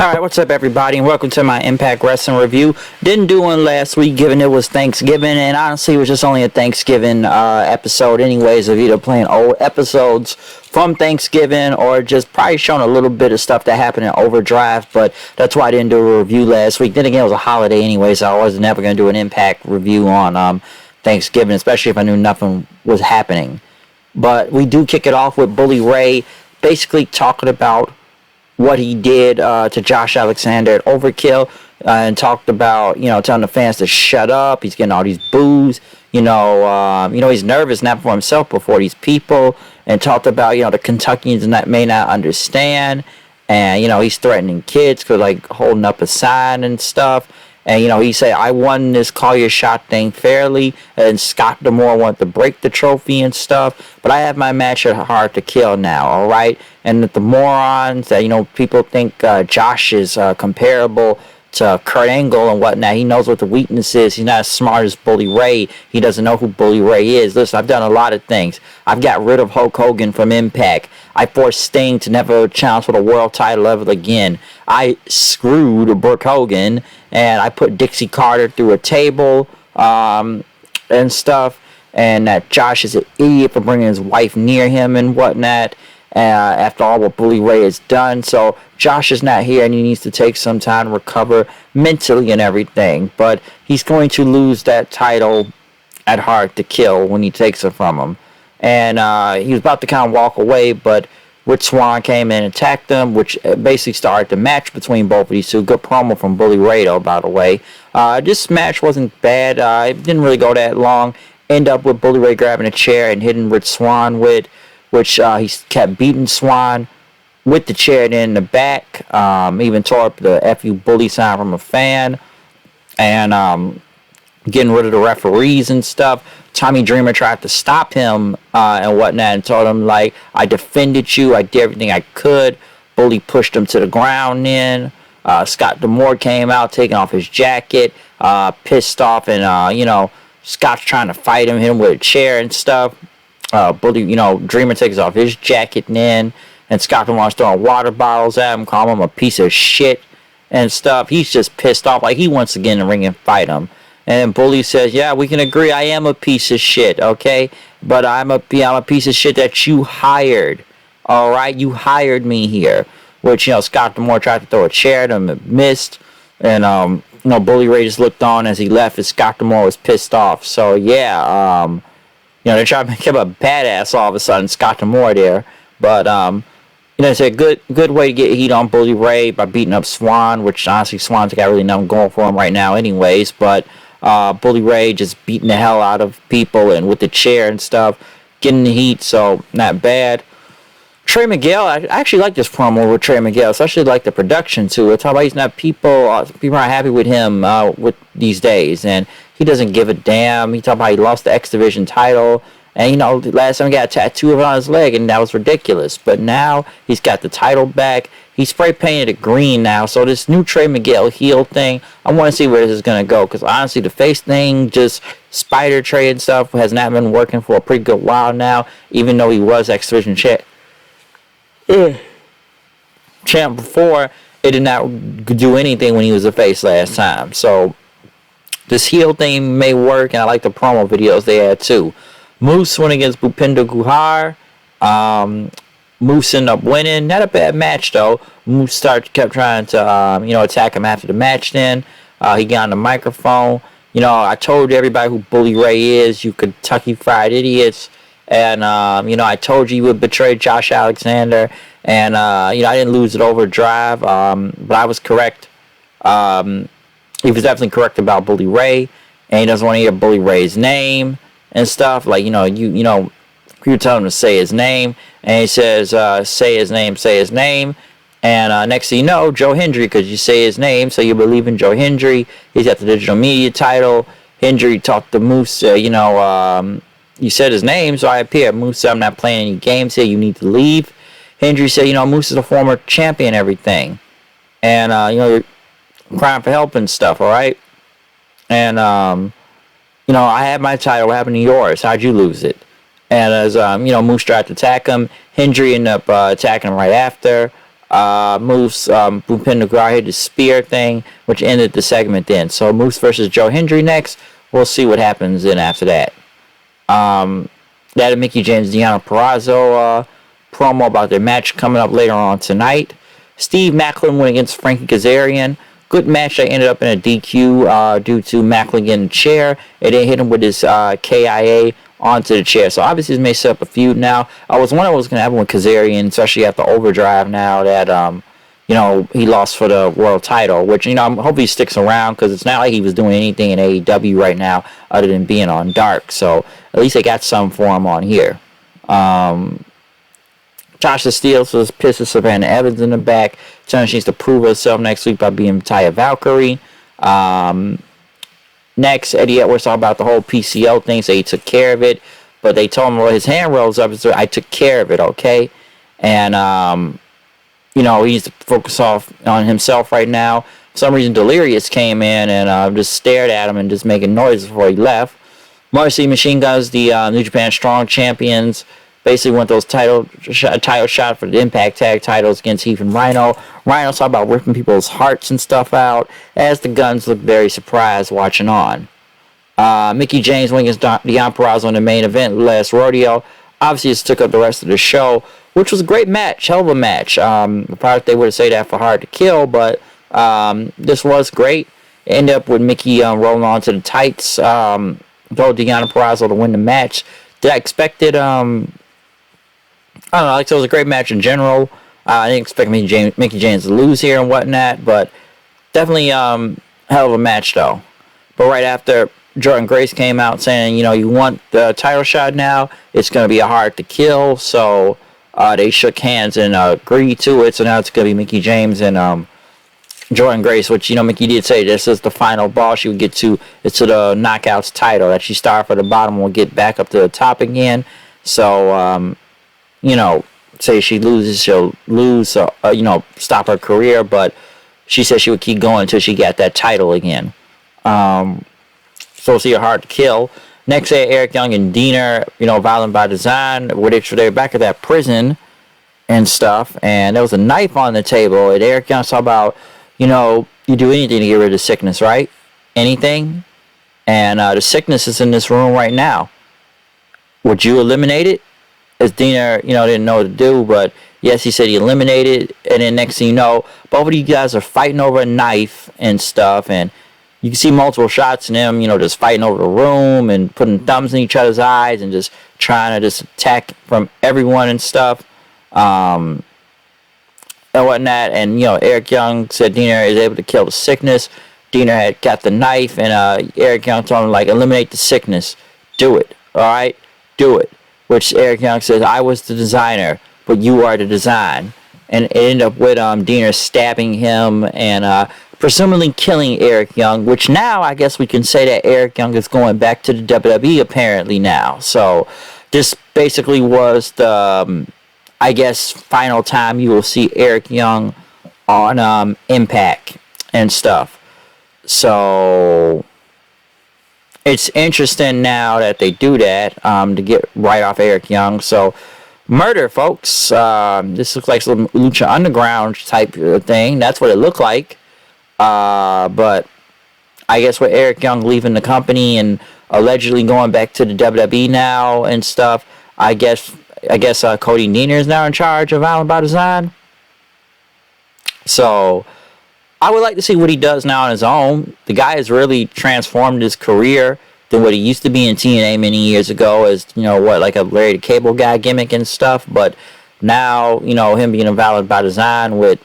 Alright, what's up everybody, and welcome to my Impact Wrestling review. Didn't do one last week given it was Thanksgiving, and honestly it was just only a Thanksgiving episode anyways, of either playing old episodes from Thanksgiving or just probably showing a little bit of stuff that happened in Overdrive, but that's why I didn't do a review last week. Then again, it was a holiday anyway, so I was never going to do an Impact review on Thanksgiving, especially if I knew nothing was happening. But we do kick it off with Bully Ray basically talking about what he did to Josh Alexander at Overkill, and talked about, telling the fans to shut up. He's getting all these boos. He's nervous not for himself, but for these people. And talked about, the Kentuckians that may not understand. And, he's threatening kids for, holding up a sign and stuff. And, he said, I won this call your shot thing fairly. And Scott D'Amore wanted to break the trophy and stuff. But I have my match at Hard to Kill now, all right? And that the morons that, people think Josh is comparable to Kurt Angle and whatnot. He knows what the weakness is. He's not as smart as Bully Ray. He doesn't know who Bully Ray is. Listen, I've done a lot of things. I've got rid of Hulk Hogan from Impact. I forced Sting to never challenge for the world title ever again. I screwed Brooke Hogan, and I put Dixie Carter through a table and stuff. And that Josh is an idiot for bringing his wife near him and whatnot. After all what Bully Ray has done. So Josh is not here, and he needs to take some time to recover mentally and everything. But he's going to lose that title at Hard to Kill when he takes it from him. And he was about to kind of walk away, but Rich Swann came in and attacked him, which basically started the match between both of these two. Good promo from Bully Ray, though, by the way. This match wasn't bad. It didn't really go that long. End up with Bully Ray grabbing a chair and hitting Rich Swann with, which he kept beating Swann with the chair in the back. Even tore up the F.U. Bully sign from a fan. And getting rid of the referees and stuff. Tommy Dreamer tried to stop him and whatnot and told him, I defended you. I did everything I could. Bully pushed him to the ground then. Scott D'Amore came out, taking off his jacket, pissed off. And, Scott's trying to fight him, hit him with a chair and stuff. Bully, Dreamer takes off his jacket and Scott D'Amore's throwing water bottles at him, calling him a piece of shit and stuff. He's just pissed off, he wants to get in the ring and fight him. And Bully says, yeah, we can agree, I am a piece of shit, okay? But I'm a piece of shit that you hired, all right? You hired me here. Which, Scott D'Amore tried to throw a chair at him and missed. And, Bully Ray just looked on as he left, and Scott D'Amore was pissed off. So, yeah, they tried to make him a badass all of a sudden, Scott D'Amore there. But, it's a good way to get heat on Bully Ray by beating up Swann, which honestly Swann's got really nothing going for him right now anyways. But Bully Ray just beating the hell out of people and with the chair and stuff, getting the heat, so not bad. Trey Miguel, I actually like this promo with Trey Miguel, especially like the production too. It's how about he's not people aren't happy with him with these days, and he doesn't give a damn. He talked about he lost the X Division title, and last time he got a tattoo of it on his leg, and that was ridiculous. But now he's got the title back. He spray painted it green now, so this new Trey Miguel heel thing, I want to see where this is gonna go, because honestly the face thing, just Spider Trey and stuff, has not been working for a pretty good while now, even though he was X Division champ before. It did not do anything when he was a face last time. So this heel thing may work, and I like the promo videos they had too. Moose went against Bhupinder Guhar. Moose ended up winning. Not a bad match though. Moose kept trying to attack him after the match. Then he got on the microphone. I told everybody who Bully Ray is, you Kentucky Fried Idiots. And, I told you would betray Josh Alexander. And, I didn't lose it Overdrive. But I was correct. He was definitely correct about Bully Ray. And he doesn't want to hear Bully Ray's name and stuff. You tell him to say his name. And he says, say his name. And next thing you know, Joe Hendry, because you say his name, so you believe in Joe Hendry. He's got the digital media title. Hendry talked to Moose, you said his name, so I appear. Moose said, I'm not playing any games here. You need to leave. Hendry said, Moose is a former champion and everything. And, you're crying for help and stuff, all right? And, I had my title. What happened to yours? How'd you lose it? And as, Moose tried to attack him, Hendry ended up attacking him right after. Moose Bupin Nugar hit the spear thing, which ended the segment then. So Moose versus Joe Hendry next. We'll see what happens then after that. That and Mickie James Deonna Purazzo promo about their match coming up later on tonight. Steve Macklin went against Frankie Kazarian. Good match that ended up in a DQ due to Macklin getting a chair. And then hit him with his KIA onto the chair. So obviously this may set up a feud now. I was wondering what was going to happen with Kazarian, especially after Overdrive now that, he lost for the world title. Which, I hope he sticks around because it's not like he was doing anything in AEW right now other than being on Dark. So at least they got some for him on here. Tasha Steelz was pissed at Savannah Evans in the back, telling she needs to prove herself next week by being Taya Valkyrie. Next, Eddie Edwards talked about the whole PCO thing, so he took care of it. But they told him, well, his hand rolls up, so I took care of it, okay? And, he needs to focus on himself right now. For some reason, Delirious came in and just stared at him and just making noises before he left. Marcy Machine Guns, the New Japan Strong Champions, basically went those title shot for the Impact Tag titles against Heath and Rhino. Rhino's talking about ripping people's hearts and stuff out, as the Guns look very surprised watching on. Mickie James went against Deonna Purazzo in the main event last rodeo. Obviously, this took up the rest of the show, which was a great match, hell of a match. Probably they would have said that for Hard to Kill, but this was great. It ended up with Mickie rolling on to the tights, told Deonna Purazzo to win the match. Did I expect it? I don't know. Like, so it was a great match in general. I didn't expect Mickie James to lose here and whatnot, but definitely hell of a match though. But right after, Jordan Grace came out saying, you want the title shot now, it's going to be a Hard to Kill. So they shook hands and agreed to it. So now it's going to be Mickie James and Jordan Grace, which, Mickie did say this is the final ball she would get to. It's to the Knockouts title that she started for the bottom and will get back up to the top again. So, say she loses, she'll lose, stop her career, but she said she would keep going until she got that title again. So we'll see a Hard to Kill. Next day, Eric Young and Deonna, Violent by Design, where they're back at that prison and stuff, and there was a knife on the table, and Eric Young talked about, you do anything to get rid of sickness, right? Anything? And the sickness is in this room right now. Would you eliminate it? As Deonna, didn't know what to do, but yes, he said he eliminated it, and then next thing you know, both of you guys are fighting over a knife and stuff, and you can see multiple shots in them, just fighting over the room and putting thumbs in each other's eyes and just trying to just attack from everyone and stuff, and whatnot. And, Eric Young said Deonna is able to kill the sickness. Deonna had got the knife, and Eric Young told him, eliminate the sickness. Do it, all right? Do it. Which Eric Young says, I was the designer, but you are the design. And it ended up with Deonna stabbing him and presumably killing Eric Young, which now I guess we can say that Eric Young is going back to the WWE apparently now. So this basically was the, final time you will see Eric Young on Impact and stuff. So it's interesting now that they do that to get right off Eric Young. So, murder, folks. This looks like some Lucha Underground type of thing. That's what it looked like. But I guess with Eric Young leaving the company and allegedly going back to the WWE now and stuff, I guess Cody Deaner is now in charge of Violent by Design. So I would like to see what he does now on his own. The guy has really transformed his career than what he used to be in TNA many years ago as, like a Larry the Cable Guy gimmick and stuff. But now, him being involved by design with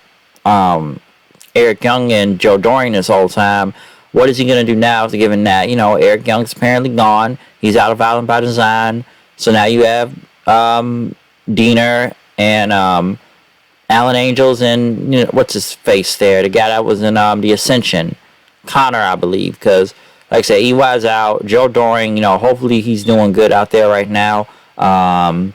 Eric Young and Joe Doring this whole time, what is he going to do now to given that, Eric Young's apparently gone. He's out of Violent by Design. So now you have Deaner and Alan Angels and, what's his face there? The guy that was in the Ascension. Connor, I believe. Because, like I said, EY's out. Joe Doring, hopefully he's doing good out there right now. And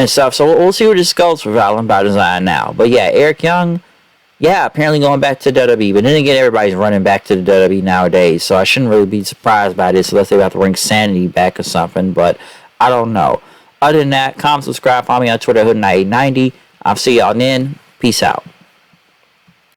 stuff. So we'll see where this goes for Violent by Design now. But yeah, Eric Young, apparently going back to WWE. But then again, everybody's running back to the WWE nowadays. So I shouldn't really be surprised by this unless they have to bring Sanity back or something. But I don't know. Other than that, comment, subscribe, follow me on Twitter, Hood9890. I'll see y'all then. Peace out.